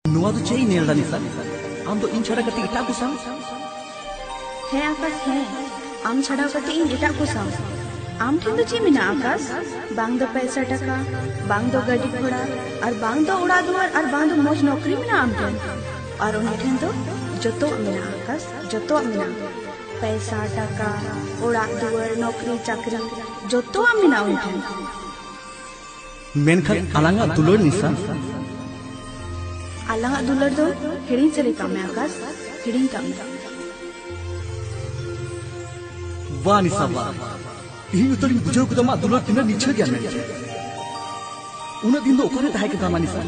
नुआ तो चेई नेल दा निसा आम तो इन छड़ा कति इटा को साम है आकाश है आम छड़ा कति इन इटा को साम आम ठेन तो चे मिना आकाश बांग दो पैसा टका बांग दो गाड़ी घोड़ा और बांग दो उड़ा दुआर और बांग दो मौज नौकरी मिना आम ठेन और उन्हें ठेन तो जतो मिना आकाश जतो मिना पैसा टका उड़ा दुआर नौकरी चाकरी जतो मिना उन्हें मेनखन अलंगा दुलोर निसा अलंगा दुलोर दो हिड़िंग चले कामे आकाश हिड़िंग कामे वाह निसा वाह ᱤᱧ ᱩᱛᱟᱹᱨᱤᱧ ᱵᱩᱡᱷᱟᱹᱣ ᱠᱮᱫᱟ ᱢᱟ ᱫᱩᱞᱟᱹᱲ ᱛᱤᱱᱟᱹᱜ ᱱᱤᱪᱷᱟᱹ ᱜᱮᱭᱟ ᱢᱮᱱᱛᱮ ᱩᱱᱟᱹᱜ ᱫᱤᱱ ᱫᱚ ᱚᱠᱟᱨᱮ ᱛᱟᱦᱮᱸ ᱠᱟᱱᱟ ᱢᱟᱱᱤᱥᱟ